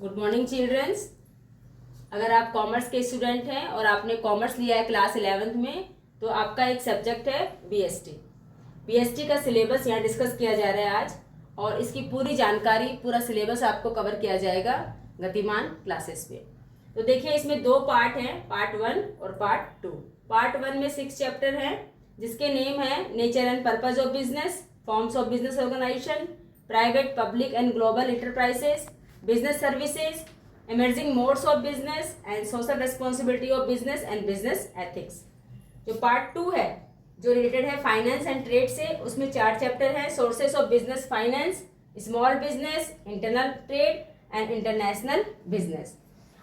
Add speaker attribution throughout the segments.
Speaker 1: Good morning children's. अगर आप commerce के स्टूडेंट हैं और आपने कॉमर्स लिया है क्लास 11th में, तो आपका एक सब्जेक्ट है बीएसटी। बीएसटी का सिलेबस यहाँ डिस्कस किया जा रहा है आज, और इसकी पूरी जानकारी, पूरा सिलेबस आपको कवर किया जाएगा गतिमान क्लासेस पे। तो देखिए, इसमें दो पार्ट हैं, पार्ट 1 और पार्ट 2। पार्ट 1 में 6 चैप्टर हैं, जिसके नेम है nature and purpose of business, forms of business organization, private, public and global enterprises, business services, emerging modes of business and social responsibility of business and business ethics. जो part 2 है, जो related है finance and trade से, उसमें 4 chapter हैं, sources of business finance, small business, internal trade and international business.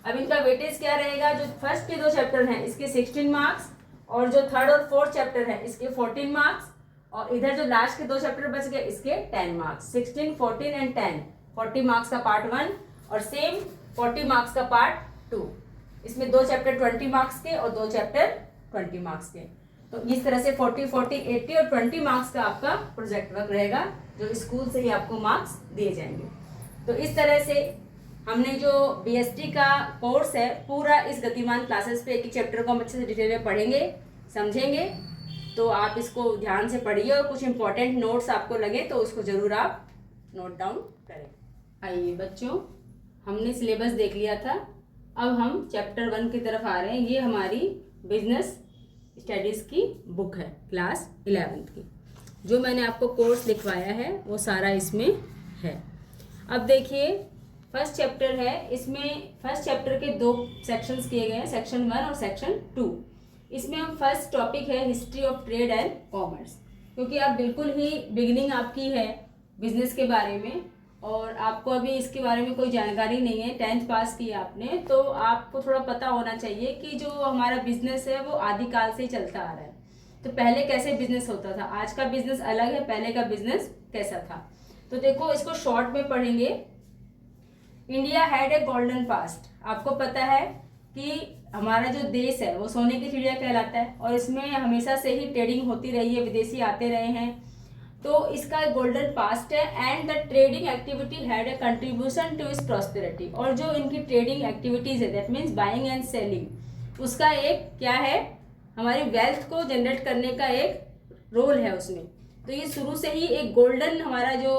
Speaker 1: अब इनका weightage क्या रहेगा? जो फर्स्ट के 2 चैप्टर हैं इसके 16 मार्क्स, और जो थर्ड और फोर्थ चैप्टर है इसके 14 मार्क्स, और इधर जो लास्ट के 2 चैप्टर बच गए इसके 10 मार्क्स। 16, 14 एंड 10, 40 मार्क्स का पार्ट 1 और सेम 40 मार्क्स का पार्ट 2। इसमें 2 चैप्टर 20 मार्क्स के और 2 चैप्टर 20 मार्क्स के। तो इस तरह से 40, 40, 80 और 20 मार्क्स का आपका प्रोजेक्ट वर्क रहेगा, जो स्कूल से ही आपको मार्क्स दिए जाएंगे। तो इस तरह से हमने जो बीएसटी का कोर्स है, पूरा इस गतिमान क्लासेस पे एक चैप्टर को हम अच्छे से डिटेल में पढ़ेंगे, समझेंगे। तो आप इसको ध्यान से पढ़िए, और कुछ इंपॉर्टेंट नोट्स आपको लगे तो उसको ज़रूर आप नोट डाउन करें। आइए बच्चों, हमने सिलेबस देख लिया था, अब हम चैप्टर 1 की तरफ आ रहे हैं। ये हमारी बिजनेस स्टडीज़ की बुक है, क्लास 11th की। जो मैंने आपको कोर्स लिखवाया है वो सारा इसमें है। अब देखिए, फर्स्ट चैप्टर है, इसमें फर्स्ट चैप्टर के 2 सेक्शंस किए गए हैं, सेक्शन 1 और सेक्शन 2। इसमें हम फर्स्ट टॉपिक है history of trade and commerce, क्योंकि आप बिल्कुल ही बिगिनिंग आपकी है बिजनेस के बारे में, और आपको अभी इसके बारे में कोई जानकारी नहीं है, 10th पास की आपने, तो आपको थोड़ा पता होना चाहिए कि जो हमारा बिजनेस है वो आदिकाल से चलता आ रहा है। तो पहले कैसे बिजनेस होता था, आज का बिजनेस अलग है, पहले का बिजनेस कैसा था। तो देखो, इसको शॉर्ट में पढ़ेंगे। India had a golden past. आपको पता है कि हमारा जो देश है वो सोने की चिड़िया कहलाता है, और इसमें हमेशा से ही ट्रेडिंग होती रही है, विदेशी आते रहे हैं, तो इसका गोल्डन पास्ट है। And the trading activity had a contribution to इस प्रॉस्पेरिटी। और जो इनकी ट्रेडिंग एक्टिविटीज है, that means buying and selling, उसका एक क्या है, हमारी वेल्थ को जनरेट करने का एक रोल है उसमें। तो ये शुरू से ही एक गोल्डन हमारा जो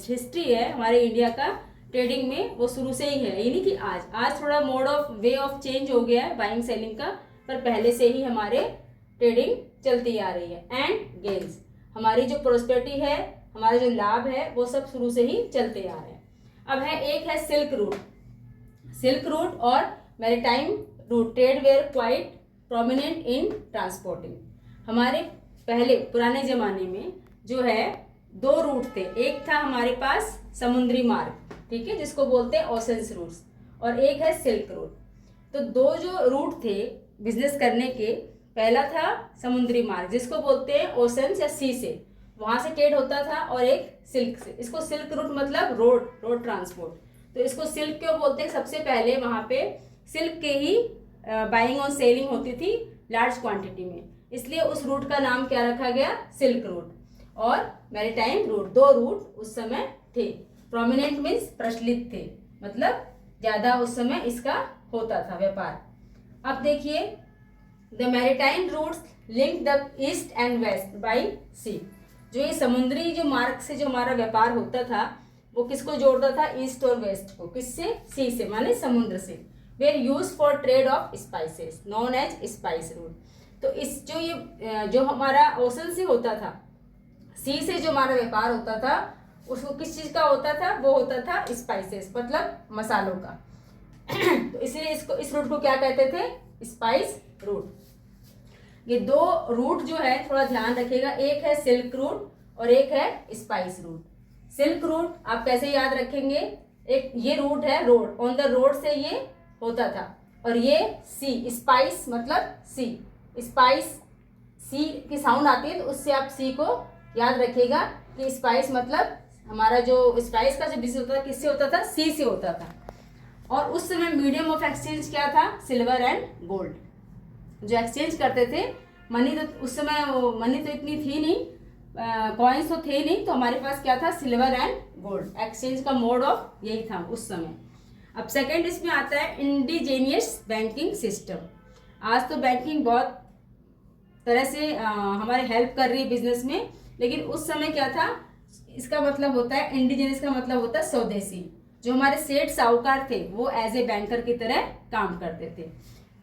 Speaker 1: हिस्ट्री है हमारे इंडिया का ट्रेडिंग में, वो शुरू से ही है। ये नहीं कि आज थोड़ा mode of way of change हो गया है बाइंग सेलिंग का, पर पहले से ही हमारे ट्रेडिंग चलती आ रही है। एंड गेन्स, हमारी जो प्रोस्पेरिटी है, हमारा जो लाभ है, वो सब शुरू से ही चलते आ रहे हैं। अब है एक है सिल्क रूट। सिल्क रूट और maritime route trade were quite prominent in transporting. हमारे पहले पुराने ज़माने में जो है 2 रूट थे। एक था हमारे पास समुद्री मार्ग, ठीक है, जिसको बोलते हैं ओशंस रूट्स, और एक है सिल्क रूट। तो 2 जो रूट थे बिजनेस करने के, पहला था समुद्री मार्ग, जिसको बोलते हैं ओशंस या सी से, वहाँ से ट्रेड होता था, और एक सिल्क से। इसको सिल्क रूट मतलब रोड ट्रांसपोर्ट। तो इसको सिल्क क्यों बोलते हैं? सबसे पहले वहाँ पे सिल्क के ही बाइंग और सेलिंग होती थी लार्ज क्वांटिटी में, इसलिए उस रूट का नाम क्या रखा गया? Silk route. और मैरीटाइम रूट, 2 रूट उस समय थे। प्रोमिनेंट मीन्स प्रचलित थे, मतलब ज़्यादा उस समय इसका होता था व्यापार। अब देखिए, the maritime routes link the east and west by sea. जो ये समुद्री जो मार्ग से जो हमारा व्यापार होता था, वो किसको जोड़ता था? ईस्ट और वेस्ट को। किससे? सी से, माने समुद्र से। Were used for trade of spices known as spice route. तो इस जो ये जो हमारा ओशन से होता था, सी से जो हमारा व्यापार होता था, उसको किस चीज़ का होता था? वो होता था स्पाइसेस, मतलब मसालों का। तो इसलिए इसको, इस रूट को क्या कहते थे? Spice route. ये 2 रूट जो है थोड़ा ध्यान रखिएगा, एक है सिल्क रूट और एक है स्पाइस रूट। सिल्क रूट आप कैसे याद रखेंगे? एक ये रूट है रोड, ऑन द रोड से ये होता था, और ये सी, स्पाइस मतलब सी, स्पाइस सी की साउंड आती है, तो उससे आप सी को याद रखिएगा कि स्पाइस मतलब हमारा जो स्पाइस का जो बिजनेस होता था, किससे होता था? सी से होता था। और उस समय मीडियम ऑफ एक्सचेंज क्या था? Silver and gold. जो एक्सचेंज करते थे मनी, तो उस समय मनी तो इतनी थी नहीं, कॉइन्स तो थे नहीं, तो हमारे पास क्या था? Silver and gold. एक्सचेंज का मोड ऑफ यही था उस समय। अब सेकंड इसमें आता है इंडिजेनियस बैंकिंग सिस्टम। आज तो बैंकिंग बहुत तरह से हमारे हेल्प कर रही है बिजनेस में, लेकिन उस समय क्या था, इसका मतलब होता है इंडिजिनस का मतलब होता है स्वदेशी। जो हमारे सेठ साहूकार थे वो एज ए बैंकर की तरह काम करते थे।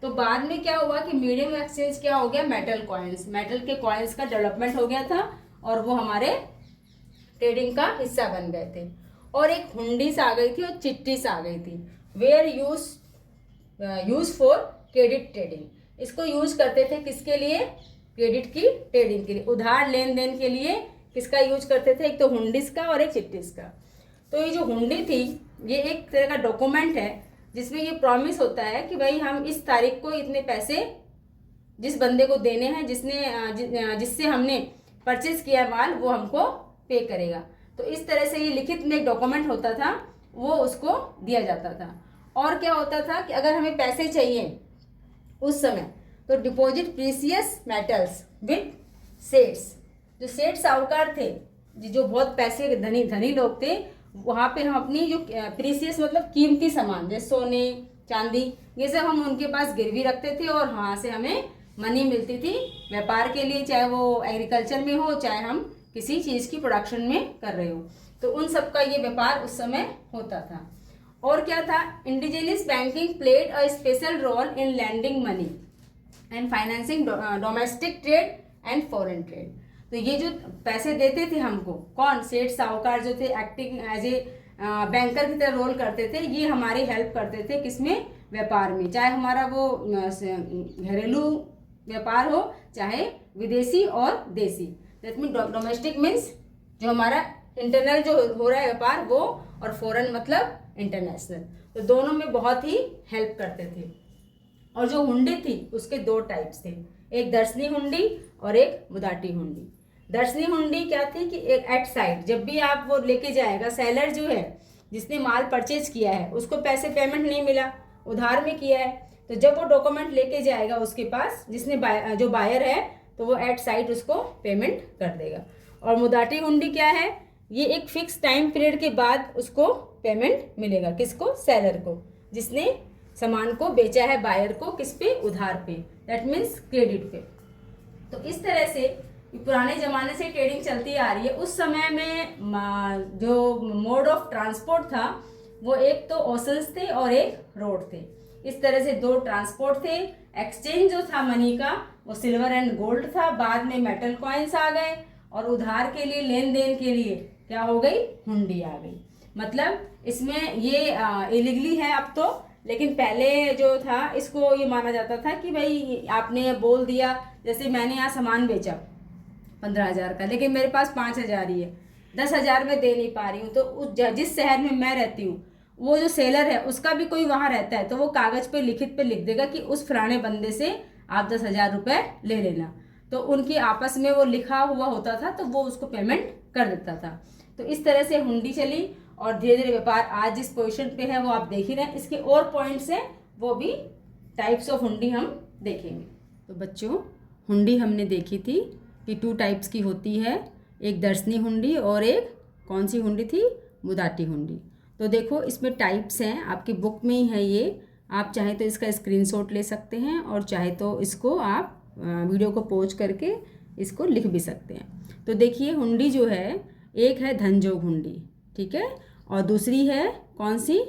Speaker 1: तो बाद में क्या हुआ कि मीडियम एक्सचेंज क्या हो गया, मेटल कॉइन्स, मेटल के कॉइन्स का डेवलपमेंट हो गया था और वो हमारे ट्रेडिंग का हिस्सा बन गए थे। और एक हुंडीस आ गई थी और चिट्ठीस आ गई थी, were used for credit trading. इसको यूज करते थे किसके लिए, क्रेडिट की ट्रेडिंग के लिए, उधार लेन देन के लिए किसका यूज करते थे, एक तो हुंडीस का और एक चिट्ठीस का। तो ये जो हुंडी थी ये एक तरह का डॉक्यूमेंट है जिसमें ये प्रॉमिस होता है कि भाई हम इस तारीख को इतने पैसे जिस बंदे को देने हैं, जिससे हमने परचेज किया माल, वो हमको पे करेगा। तो इस तरह से ये लिखित में एक डॉक्यूमेंट होता था, वो उसको दिया जाता था। और क्या होता था कि अगर हमें पैसे चाहिए उस समय तो deposit precious metals with sets. जो सेठ साहूकार थे, जो बहुत पैसे के धनी लोग थे, वहाँ पे हम अपनी जो प्रीसियस मतलब कीमती सामान जैसे सोने चांदी ये सब हम उनके पास गिरवी रखते थे और वहाँ से हमें मनी मिलती थी व्यापार के लिए, चाहे वो एग्रीकल्चर में हो चाहे हम किसी चीज़ की प्रोडक्शन में कर रहे हो। तो उन सब का ये व्यापार उस समय होता था। और क्या था, indigenous banking played a special role in lending money and financing domestic trade and foreign trade. तो ये जो पैसे देते थे हमको, कौन, सेठ साहूकार जो थे एक्टिंग एज ए बैंकर की तरह रोल करते थे, ये हमारी हेल्प करते थे किसमें, व्यापार में, चाहे हमारा वो घरेलू व्यापार हो चाहे विदेशी और देसी। दैट मीन डोमेस्टिक मीन्स जो हमारा इंटरनल जो हो रहा है व्यापार वो, और फॉरेन मतलब इंटरनेशनल। तो दोनों में बहुत ही हेल्प करते थे। और जो हुंडी थी उसके दो टाइप्स थे, एक दर्शनी हुंडी और एक मुदाटी हुंडी। दर्शनी हुंडी क्या थी कि एक एट साइड, जब भी आप वो लेके जाएगा, सेलर जो है जिसने माल परचेज किया है उसको पैसे पेमेंट नहीं मिला, उधार में किया है, तो जब वो डॉक्यूमेंट लेके जाएगा उसके पास जिसने जो बायर है, तो वो एट साइड उसको पेमेंट कर देगा। और मुदाटी हुंडी क्या है, ये एक फिक्स टाइम पीरियड के बाद उसको पेमेंट मिलेगा, किसको, सेलर को, जिसने सामान को बेचा है बायर को, किस पे, उधार पे, दैट मीन्स क्रेडिट पे। तो इस तरह से पुराने ज़माने से ट्रेडिंग चलती आ रही है। उस समय में जो मोड ऑफ ट्रांसपोर्ट था वो एक तो ओशंस थे और एक रोड थे। इस तरह से दो ट्रांसपोर्ट थे। एक्सचेंज जो था मनी का वो सिल्वर एंड गोल्ड था, बाद में मेटल कॉइन्स आ गए, और उधार के लिए लेन देन के लिए क्या हो गई, हुंडी आ गई। मतलब इसमें ये इलीगली है अब तो, लेकिन पहले जो था इसको ये माना जाता था कि भाई आपने बोल दिया, जैसे मैंने यहाँ सामान बेचा 15,000 का, लेकिन मेरे पास 5,000 ही है, 10,000 में दे नहीं पा रही हूँ, तो जिस शहर में मैं रहती हूँ वो जो सेलर है उसका भी कोई वहाँ रहता है, तो वो कागज़ पे लिखित पे लिख देगा कि उस फलाने बंदे से आप 10,000 रुपये ले लेना। तो उनकी आपस में वो लिखा हुआ होता था, तो वो उसको पेमेंट कर देता था। तो इस तरह से हुंडी चली और धीरे धीरे व्यापार आज जिस पोजीशन पे है वो आप देख ही रहे हैं। इसके और पॉइंट्स हैं, वो भी टाइप्स ऑफ हुंडी हम देखेंगे। तो बच्चों, हुंडी हमने देखी थी कि 2 टाइप्स की होती है, एक दर्शनी हुंडी और एक कौन सी हुंडी थी, मुदाटी हुंडी। तो देखो इसमें टाइप्स हैं, आपकी बुक में ही है ये, आप चाहे तो इसका स्क्रीनशॉट ले सकते हैं और चाहे तो इसको आप वीडियो को पॉज करके इसको लिख भी सकते हैं। तो देखिए हुंडी जो है, एक है धनजोग हुंडी, ठीक है, और दूसरी है कौन सी,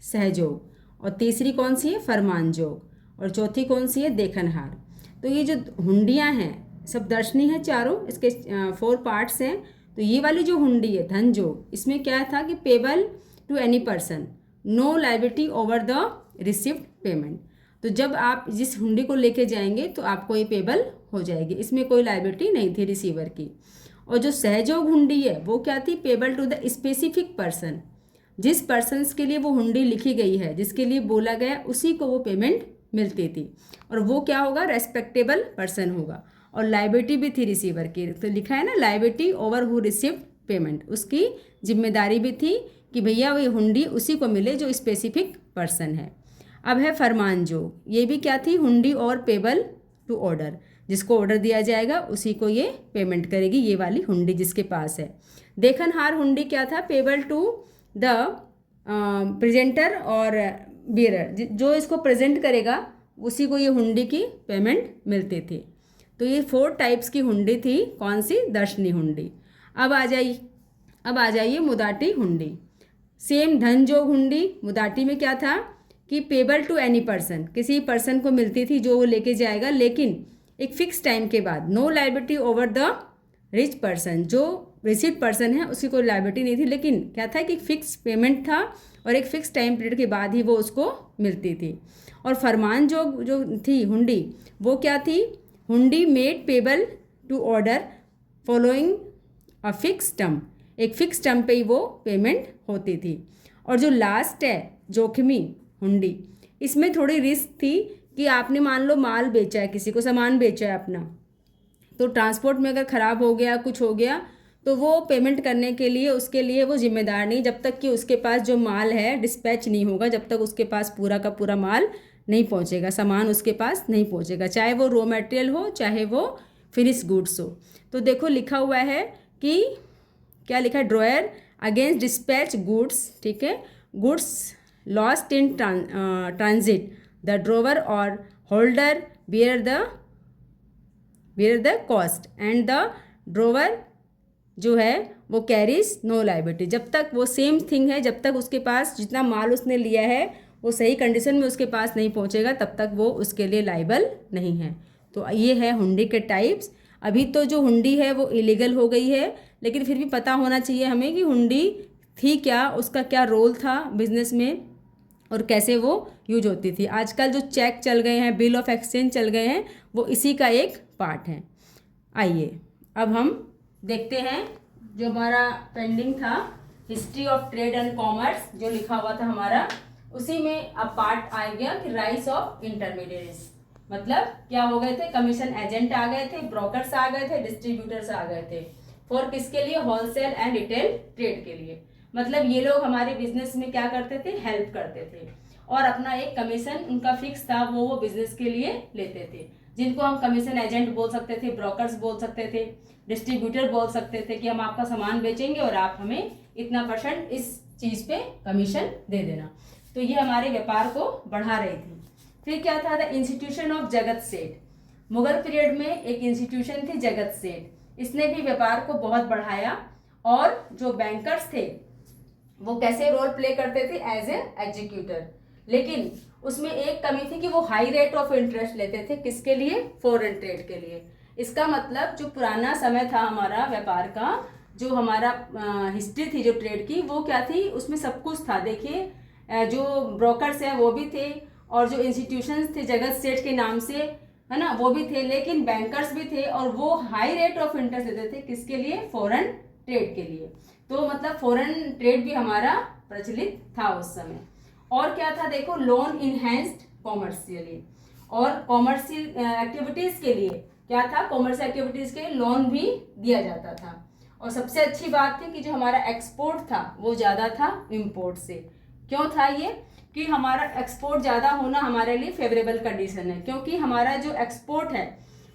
Speaker 1: सहजोग, और तीसरी कौन सी है, फरमान जोग, और चौथी कौन सी है, देखनहार। तो ये जो हुंडियाँ हैं सब दर्शनी है चारों, इसके 4 पार्ट्स हैं। तो ये वाली जो हुंडी है धनजोग, इसमें क्या था कि payable to any person, no liability over the received payment. तो जब आप जिस हुंडी को लेके जाएंगे तो आपको ये पेबल हो जाएगी, इसमें कोई लायबिलिटी नहीं थी रिसीवर की। और जो सहजोग हुंडी है वो क्या थी, payable to the specific person, जिस पर्सन्स के लिए वो हुंडी लिखी गई है, जिसके लिए बोला गया, उसी को वो पेमेंट मिलती थी, और वो क्या होगा, रेस्पेक्टेबल पर्सन होगा। और लायबिलिटी भी थी रिसीवर की, तो लिखा है ना, liability over who received payment, उसकी जिम्मेदारी भी थी कि भैया वो हुंडी उसी को मिले जो स्पेसिफिक पर्सन है। अब है फरमान जोग, ये भी क्या थी, हुंडी और पेबल टू ऑर्डर, जिसको ऑर्डर दिया जाएगा उसी को ये पेमेंट करेगी, ये वाली हुंडी जिसके पास है। देखनहार हुंडी क्या था, पेबल टू द प्रेजेंटर और बियरर, जो इसको प्रेजेंट करेगा उसी को ये हुंडी की पेमेंट मिलती थी। तो ये 4 टाइप्स की हुंडी थी। कौन सी? दर्शनी हुंडी। अब आ जाइए मुदाटी हुंडी। सेम धन जोग हुंडी। मुदाटी में क्या था कि पेबल टू एनी पर्सन, किसी पर्सन को मिलती थी जो वो लेके जाएगा, लेकिन एक फिक्स टाइम के बाद। No liability over the rich person, जो रिसीट पर्सन है उसकी कोई लायबिलिटी नहीं थी, लेकिन क्या था कि फिक्स पेमेंट था और एक फिक्स टाइम पीरियड के बाद ही वो उसको मिलती थी। और फरमान जो थी हुंडी, वो क्या थी? Hundi made payable to order following a fix term, एक फिक्स टर्म पे ही वो पेमेंट होती थी। और जो लास्ट है जोखिमी हुंडी, इसमें थोड़ी रिस्क थी कि आपने मान लो माल बेचा है, किसी को सामान बेचा है अपना, तो ट्रांसपोर्ट में अगर ख़राब हो गया, कुछ हो गया, तो वो पेमेंट करने के लिए उसके लिए वो जिम्मेदार नहीं, जब तक कि उसके पास जो माल है डिस्पैच नहीं होगा, जब तक उसके पास पूरा का पूरा माल नहीं पहुंचेगा, सामान उसके पास नहीं पहुंचेगा, चाहे वो रॉ मटेरियल हो, चाहे वो फिनिश गुड्स हो। तो देखो लिखा हुआ है कि क्या लिखा है? ड्रॉयर अगेंस्ट डिस्पैच गुड्स, ठीक है, goods lost in transit, the drawer और holder bear the cost and the drawer जो है वो कैरीज नो लायबिलिटी। जब तक वो सेम थिंग है, जब तक उसके पास जितना माल उसने लिया है वो सही कंडीशन में उसके पास नहीं पहुंचेगा, तब तक वो उसके लिए लायबल नहीं है। तो ये है हुंडी के टाइप्स। अभी तो जो हुंडी है वो इलीगल हो गई है, लेकिन फिर भी पता होना चाहिए हमें कि हुंडी थी क्या, उसका क्या रोल था बिजनेस में और कैसे वो यूज होती थी। आजकल जो चेक चल गए हैं, बिल ऑफ एक्सचेंज चल गए हैं, वो इसी का एक पार्ट है। आइए अब हम देखते हैं जो हमारा पेंडिंग था, history of trade and commerce जो लिखा हुआ था हमारा, उसी में अब पार्ट आ गया कि राइज ऑफ इंटरमीडिएट्स। मतलब क्या हो गए थे? कमीशन एजेंट आ गए थे, ब्रोकर्स आ गए थे, डिस्ट्रीब्यूटर्स आ गए थे। फॉर किसके लिए? होलसेल एंड रिटेल ट्रेड के लिए। मतलब ये लोग हमारे बिजनेस में क्या करते थे? हेल्प करते थे और अपना एक कमीशन उनका फिक्स था, वो बिजनेस के लिए लेते थे, जिनको हम कमीशन एजेंट बोल सकते थे, ब्रोकर्स बोल सकते थे, डिस्ट्रीब्यूटर बोल सकते थे कि हम आपका सामान बेचेंगे और आप हमें इतना % इस चीज़ पे कमीशन दे देना। तो ये हमारे व्यापार को बढ़ा रही थी। फिर क्या था? द इंस्टीट्यूशन ऑफ जगत सेठ। मुगल पीरियड में एक इंस्टीट्यूशन थी जगत सेठ, इसने भी व्यापार को बहुत बढ़ाया। और जो बैंकर्स थे वो कैसे रोल प्ले करते थे? As a executor. लेकिन उसमें एक कमी थी कि वो हाई रेट ऑफ इंटरेस्ट लेते थे। किसके लिए? फॉरेन ट्रेड के लिए। इसका मतलब जो पुराना समय था हमारा व्यापार का, जो हमारा हिस्ट्री थी जो ट्रेड की, वो क्या थी? उसमें सब कुछ था। देखिए जो ब्रोकर्स हैं वो भी थे और जो इंस्टीट्यूशंस थे जगत सेठ के नाम से, है ना, वो भी थे, लेकिन बैंकर्स भी थे और वो हाई रेट ऑफ इंटरेस्ट देते थे। किसके लिए? फॉरेन ट्रेड के लिए। तो मतलब फॉरेन ट्रेड भी हमारा प्रचलित था उस समय। और क्या था? देखो, लोन इनहेंस्ड कॉमर्शियली, और कॉमर्शियल एक्टिविटीज के लिए क्या था? कॉमर्शियल एक्टिविटीज के लोन भी दिया जाता था। और सबसे अच्छी बात थी कि जो हमारा एक्सपोर्ट था वो ज़्यादा था इम्पोर्ट से। क्यों था ये? कि हमारा एक्सपोर्ट ज़्यादा होना हमारे लिए फेवरेबल कंडीशन है, क्योंकि हमारा जो एक्सपोर्ट है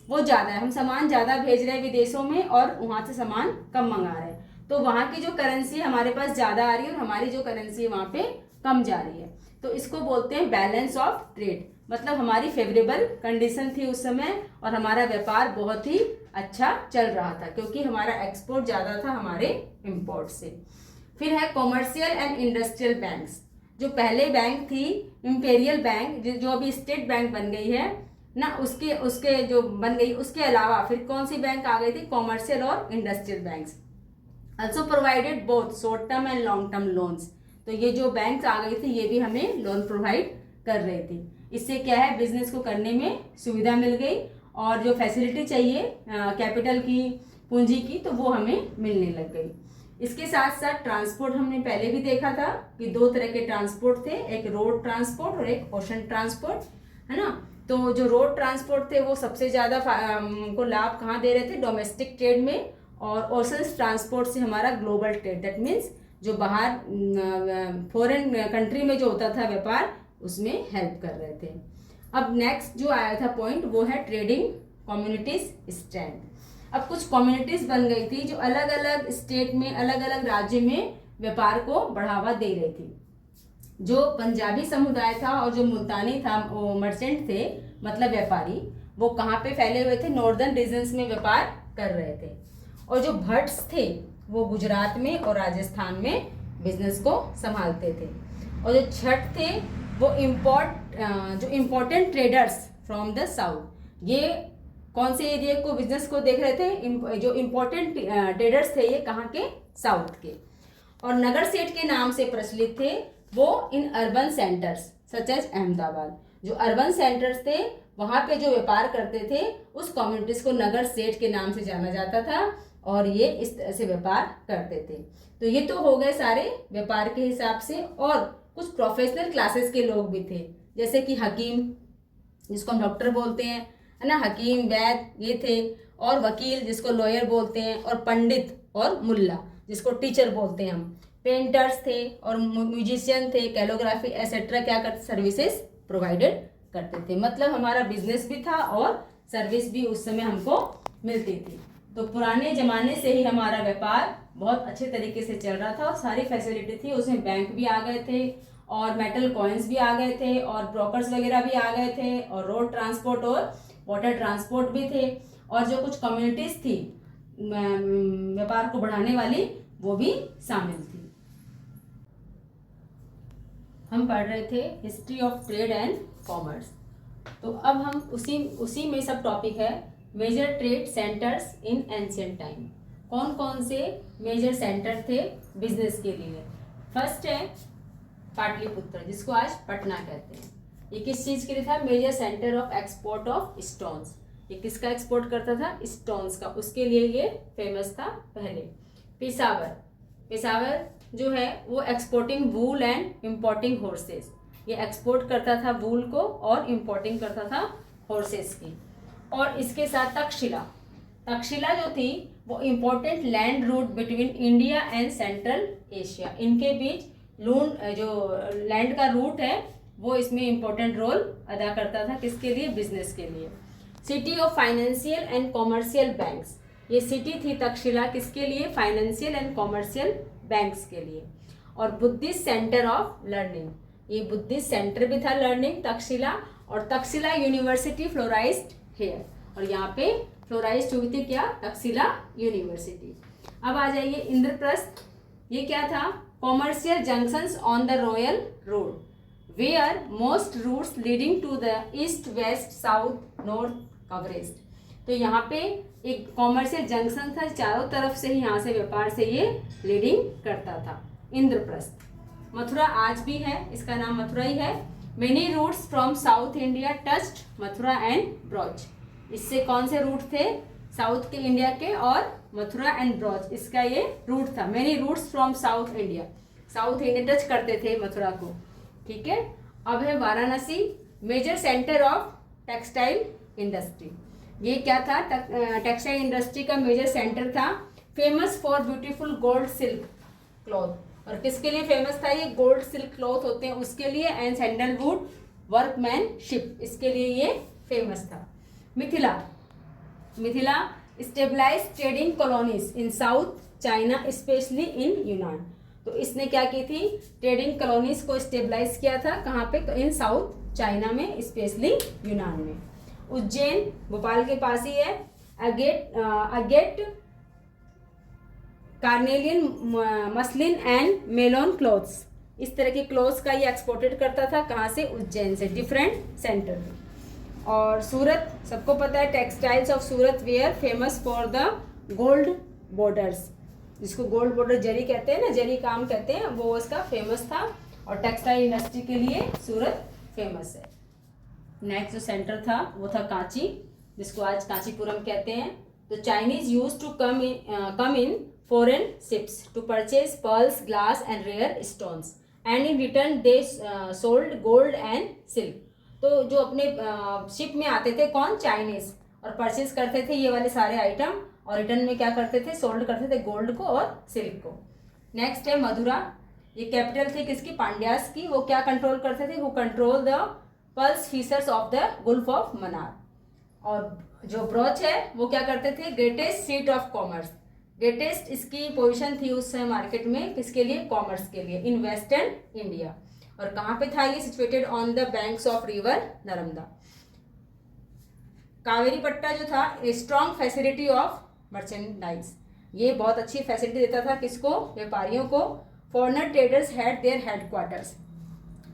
Speaker 1: वो ज़्यादा है, हम सामान ज़्यादा भेज रहे हैं विदेशों में और वहाँ से सामान कम मंगा रहे हैं, तो वहाँ की जो करेंसी हमारे पास ज़्यादा आ रही है और हमारी जो करेंसी है वहाँ पे कम जा रही है। तो इसको बोलते हैं बैलेंस ऑफ ट्रेड। मतलब हमारी फेवरेबल कंडीशन थी उस समय और हमारा व्यापार बहुत ही अच्छा चल रहा था, क्योंकि हमारा एक्सपोर्ट ज़्यादा था हमारे इम्पोर्ट से। फिर है कॉमर्शियल एंड इंडस्ट्रियल बैंक्स। जो पहले बैंक थी इंपीरियल बैंक, जो अभी स्टेट बैंक बन गई है ना, उसके जो बन गई, उसके अलावा फिर कौन सी बैंक आ गई थी? कॉमर्शियल और industrial banks. also provided both short term and long term loans। तो ये जो बैंक्स आ गई थी ये भी हमें लोन प्रोवाइड कर रही थी। इससे क्या है? बिजनेस को करने में सुविधा मिल गई और जो फैसिलिटी चाहिए कैपिटल की, पूंजी की, तो वो हमें मिलने लग गई। इसके साथ साथ ट्रांसपोर्ट हमने पहले भी देखा था कि 2 तरह के ट्रांसपोर्ट थे, एक रोड ट्रांसपोर्ट और एक ओशन ट्रांसपोर्ट, है ना। तो जो रोड ट्रांसपोर्ट थे वो सबसे ज़्यादा को लाभ कहाँ दे रहे थे? डोमेस्टिक ट्रेड में। और ओशन ट्रांसपोर्ट से हमारा ग्लोबल ट्रेड, दैट मीन्स जो बाहर फॉरेन कंट्री में जो होता था व्यापार, उसमें हेल्प कर रहे थे। अब नेक्स्ट जो आया था पॉइंट वो है ट्रेडिंग कम्युनिटीज स्ट्रेंथ। अब कुछ कम्युनिटीज बन गई थी जो अलग अलग स्टेट में, अलग अलग राज्य में व्यापार को बढ़ावा दे रही थी। जो पंजाबी समुदाय था और जो मुल्तानी था, वो मर्चेंट थे, मतलब व्यापारी, वो कहाँ पे फैले हुए थे? नॉर्दर्न रीजन्स में व्यापार कर रहे थे। और जो भट्ट्स थे वो गुजरात में और राजस्थान में बिजनेस को संभालते थे। और जो छठ थे वो जो important traders from the south, ये कौन से एरिया को बिजनेस को देख रहे थे? जो इम्पोर्टेंट ट्रेडर्स थे ये कहाँ के? साउथ के। और नगर सेठ के नाम से प्रचलित थे वो in urban centres such as Ahmedabad. जो अर्बन सेंटर्स थे वहाँ पे जो व्यापार करते थे उस कम्युनिटीज को नगर सेठ के नाम से जाना जाता था और ये इस तरह से व्यापार करते थे। तो ये तो हो गए सारे व्यापार के हिसाब से। और कुछ प्रोफेशनल क्लासेस के लोग भी थे, जैसे कि हकीम, जिसको हम डॉक्टर बोलते हैं, है ना, हकीम, वैद्य ये थे। और वकील, जिसको लॉयर बोलते हैं। और पंडित और मुल्ला, जिसको टीचर बोलते हैं हम। पेंटर्स थे और म्यूजिशियन थे, कैलोग्राफी एसेट्रा क्या करते? सर्विसेज प्रोवाइडेड करते थे। मतलब हमारा बिजनेस भी था और सर्विस भी उस समय हमको मिलती थी। तो पुराने ज़माने से ही हमारा व्यापार बहुत अच्छे तरीके से चल रहा था और सारी फैसिलिटी थी। उसमें बैंक भी आ गए थे और मेटल कॉइन्स भी आ गए थे और ब्रोकर्स वगैरह भी आ गए थे और रोड ट्रांसपोर्ट और वाटर ट्रांसपोर्ट भी थे। और जो कुछ कम्युनिटीज़ थी व्यापार को बढ़ाने वाली, वो भी शामिल थी। हम पढ़ रहे थे history of trade and commerce. तो अब हम उसी में सब टॉपिक है major trade centres in ancient time. कौन कौन से मेजर सेंटर थे बिजनेस के लिए? फर्स्ट है पाटलिपुत्र, जिसको आज पटना कहते हैं। ये किस चीज़ के लिए था? Major centre of export of stones. ये किसका एक्सपोर्ट करता था? स्टोन्स का। उसके लिए ये फेमस था पहले। पेशावर जो है वो exporting wool and importing horses. ये एक्सपोर्ट करता था वूल को और इम्पोर्टिंग करता था हॉर्सेस की। और इसके साथ तक्षशिला जो थी वो important land route between India and central Asia. इनके बीच जो लैंड का रूट है वो इसमें इम्पोर्टेंट रोल अदा करता था। किसके लिए? बिजनेस के लिए। City of financial and commercial banks. ये सिटी थी तक्षशिला किसके लिए? फाइनेंशियल एंड कॉमर्शियल बैंक्स के लिए। और बुद्धिस्ट सेंटर ऑफ लर्निंग, ये बुद्धिस्ट सेंटर भी था लर्निंग तक्षशिला। और तक्षशिला यूनिवर्सिटी फ्लोराइज्ड हेयर, और यहाँ पे फ्लोराइज्ड हुई थी क्या? तक्षशिला यूनिवर्सिटी। अब आ जाइए इंद्रप्रस्थ। ये क्या था? Commercial junctions on the royal road where most routes leading to the east, west, south, north coverage. तो यहाँ पे एक कॉमर्शियल जंक्शन था, चारों तरफ से ही यहाँ से व्यापार से ये लीडिंग करता था। इंद्रप्रस्थ। मथुरा आज भी है, इसका नाम मथुरा ही है। Many routes from south India touched Mathura and Broach. इससे कौन से रूट थे? साउथ के इंडिया के और मथुरा एंड ब्रॉच, इसका ये रूट था। Many routes from south India, south India touch करते थे मथुरा को। ठीक है। अब है Varanasi, major centre of textile industry. ये क्या था? टेक्सटाइल इंडस्ट्री का मेजर सेंटर था। Famous for beautiful gold silk cloth. और किसके लिए फेमस था? ये गोल्ड सिल्क क्लॉथ होते हैं उसके लिए, एंड सैंडलवुड वर्कमैनशिप, इसके लिए ये फेमस था। Mithila stabilize trading colonies in south China, especially in Yunnan. तो इसने क्या की थी? ट्रेडिंग कॉलोनीज को स्टेबलाइज किया था। कहाँ पे? तो इन साउथ चाइना में, स्पेशली यूनान में। उज्जैन भोपाल के पास ही है। Agate carnelian muslin and Malone clothes, इस तरह के क्लॉथ्स का ये एक्सपोर्टेड करता था। कहाँ से? उज्जैन से, डिफरेंट सेंटर। और सूरत, सबको पता है textiles of Surat were famous for the gold borders, जिसको गोल्ड बॉर्डर जरी कहते हैं ना, जरी काम कहते हैं, वो उसका फेमस था। और टेक्सटाइल इंडस्ट्री के लिए सूरत फेमस है। नेक्स्ट जो सेंटर था वो था कांची, जिसको आज कांचीपुरम कहते हैं। तो Chinese used to come in foreign ships to purchase pearls, glass and rare stones, and in return they sold gold and silk. तो जो अपने शिप में आते थे कौन? चाइनीज, और परचेज करते थे ये वाले सारे आइटम, और रिटर्न में क्या करते थे? सोल्ड करते थे गोल्ड को और सिल्क को। नेक्स्ट है मदुरा। ये कैपिटल थी किसकी? पांड्यास की। वो क्या कंट्रोल करते थे? वो control the pearls fishers of the gulf of Mannar. और जो ब्रोच है वो क्या करते थे? Greatest seat of commerce. Greatest इसकी पोजीशन थी उस समय मार्केट में, किसके लिए? कॉमर्स के लिए, इन वेस्टर्न इंडिया। और कहाँ पे था ये? Situated on the banks of river Narmada. Kaveri पट्टा जो था स्ट्रॉन्ग फैसिलिटी ऑफ मर्चेंडाइज, ये बहुत अच्छी फैसिलिटी देता था किसको? व्यापारियों को। Foreigner traders had there headquarters,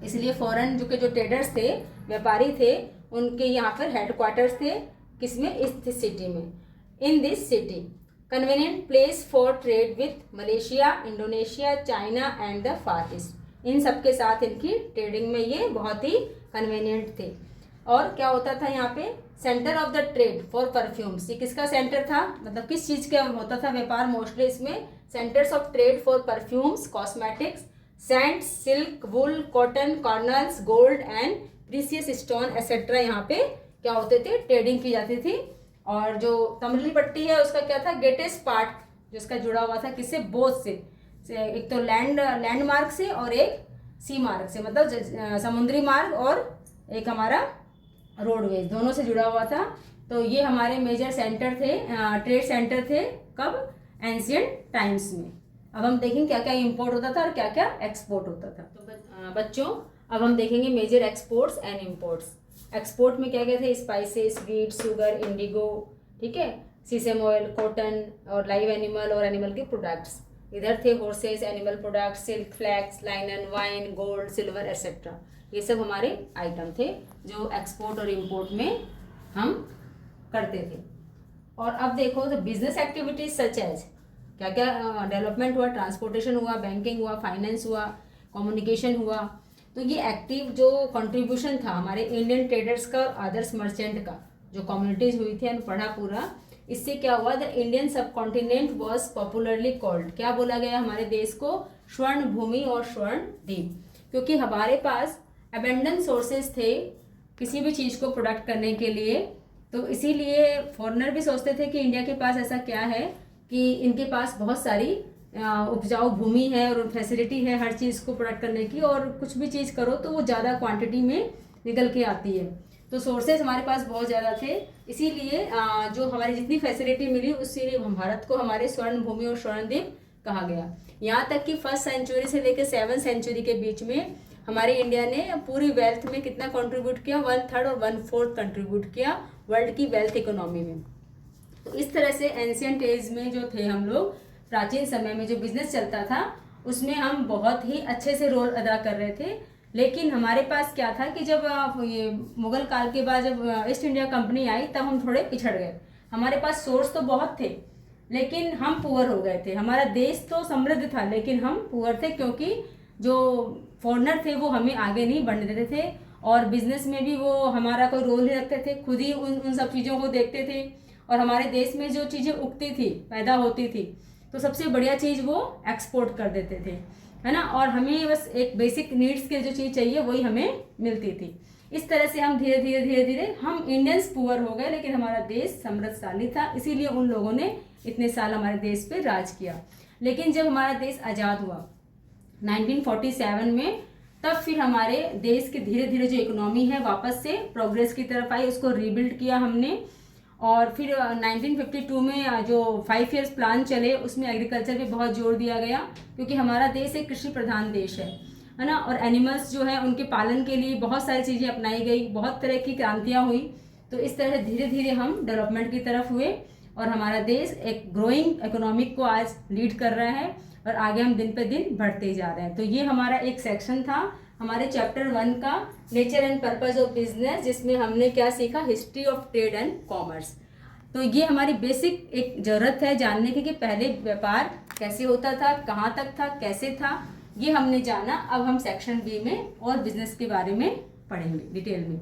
Speaker 1: इसलिए फॉरेन जो ट्रेडर्स थे, व्यापारी थे, उनके यहाँ पर हेडक्वार्टर्स थे किसमें? इस सिटी में। In this city convenient place for trade with Malaysia, Indonesia, China and the Far East, इन सब के साथ इनकी ट्रेडिंग में ये बहुत ही कन्वीनियंट थे। और क्या होता था यहाँ पे? Centre of the trade for perfumes, ये किसका सेंटर था? मतलब किस चीज़ का होता था व्यापार मोस्टली इसमें? Centres of trade for perfumes, cosmetics, sand, silk, wool, cotton, cornels, gold and precious stone etcetera, यहाँ पे क्या होते थे? ट्रेडिंग की जाती थी। और जो तमरली पट्टी है उसका क्या था? ग्रेटेस्ट पार्ट जो इसका जुड़ा हुआ था किससे? बोथ से, एक तो लैंड मार्ग से और एक सी मार्ग से, मतलब समुद्री मार्ग और एक हमारा रोडवेज, दोनों से जुड़ा हुआ था। तो ये हमारे मेजर सेंटर थे, ट्रेड सेंटर थे। कब? एंशियंट टाइम्स में। अब हम देखेंगे क्या क्या इंपोर्ट होता था और क्या क्या एक्सपोर्ट होता था। तो बच्चों अब हम देखेंगे major exports and imports. Export में क्या क्या थे? स्पाइसेस, वीट, शुगर, इंडिगो, ठीक है, सीसम ऑयल, कॉटन और लाइव एनिमल और एनिमल के प्रोडक्ट्स। इधर थे horses, animal products, silk, flax, linen, wine, gold, silver etcetera, ये सब हमारे आइटम थे जो एक्सपोर्ट और इंपोर्ट में हम करते थे। और अब देखो तो बिजनेस एक्टिविटीज सच एज क्या क्या डेवलपमेंट हुआ? ट्रांसपोर्टेशन हुआ, बैंकिंग हुआ, फाइनेंस हुआ, कम्युनिकेशन हुआ। तो ये एक्टिव जो कंट्रीब्यूशन था हमारे इंडियन ट्रेडर्स का और अदर्स मर्चेंट का, जो कम्युनिटीज हुई थी, पढ़ा पूरा, इससे क्या हुआ? द इंडियन सब कॉन्टिनेंट वॉज पॉपुलरली कॉल्ड, क्या बोला गया हमारे देश को? स्वर्ण भूमि और स्वर्ण द्वीप, क्योंकि हमारे पास अबेंडेंट सोर्सेज थे किसी भी चीज़ को प्रोडक्ट करने के लिए। तो इसीलिए फॉरेनर भी सोचते थे कि इंडिया के पास ऐसा क्या है कि इनके पास बहुत सारी उपजाऊ भूमि है और फैसिलिटी है हर चीज़ को प्रोडक्ट करने की, और कुछ भी चीज़ करो तो वो ज़्यादा क्वांटिटी में निकल के आती है। तो सोर्सेज हमारे पास बहुत ज़्यादा थे, इसीलिए जो हमारी जितनी फैसिलिटी मिली उससे भारत को हमारे स्वर्ण भूमि और स्वर्ण द्वीप कहा गया। यहाँ तक कि 1st सेंचुरी से लेकर 7th सेंचुरी के बीच में हमारे इंडिया ने पूरी वेल्थ में कितना कंट्रीब्यूट किया? 1/3 और 1/4 कंट्रीब्यूट किया वर्ल्ड की वेल्थ इकोनॉमी में। तो इस तरह से एंशियंट एज में जो थे हम लोग, प्राचीन समय में जो बिजनेस चलता था उसमें हम बहुत ही अच्छे से रोल अदा कर रहे थे। लेकिन हमारे पास क्या था कि जब ये मुगल काल के बाद जब ईस्ट इंडिया कंपनी आई तब हम थोड़े पिछड़ गए। हमारे पास सोर्स तो बहुत थे लेकिन हम पुअर हो गए थे। हमारा देश तो समृद्ध था लेकिन हम पुअर थे, क्योंकि जो फॉरेनर थे वो हमें आगे नहीं बढ़ने देते थे और बिजनेस में भी वो हमारा कोई रोल नहीं रखते थे, खुद ही उन सब चीज़ों को देखते थे। और हमारे देश में जो चीज़ें उगती थी, पैदा होती थी, तो सबसे बढ़िया चीज़ वो एक्सपोर्ट कर देते थे, है ना। और हमें बस एक बेसिक नीड्स के जो चीज़ चाहिए वही हमें मिलती थी। इस तरह से हम धीरे धीरे हम इंडियंस पुअर हो गए, लेकिन हमारा देश समृद्धशाली था, इसीलिए उन लोगों ने इतने साल हमारे देश पे राज किया। लेकिन जब हमारा देश आज़ाद हुआ 1947 में, तब फिर हमारे देश की धीरे धीरे जो इकोनॉमी है वापस से प्रोग्रेस की तरफ आई, उसको रीबिल्ड किया हमने। और फिर 1952 में जो 5 ईयर्स प्लान चले उसमें एग्रीकल्चर पे बहुत जोर दिया गया, क्योंकि हमारा देश एक कृषि प्रधान देश है ना। और एनिमल्स जो है उनके पालन के लिए बहुत सारी चीज़ें अपनाई गई, बहुत तरह की क्रांतियाँ हुई। तो इस तरह धीरे धीरे हम डेवलपमेंट की तरफ हुए और हमारा देश एक ग्रोइंग इकोनॉमिक को आज लीड कर रहा है और आगे हम दिन पे दिन बढ़ते जा रहे हैं। तो ये हमारा एक सेक्शन था हमारे चैप्टर 1 का, nature and purpose of business, जिसमें हमने क्या सीखा? History of trade and commerce. तो ये हमारी बेसिक एक ज़रूरत है जानने की कि पहले व्यापार कैसे होता था, कहाँ तक था, कैसे था, ये हमने जाना। अब हम सेक्शन बी में और बिजनेस के बारे में पढ़ेंगे डिटेल में।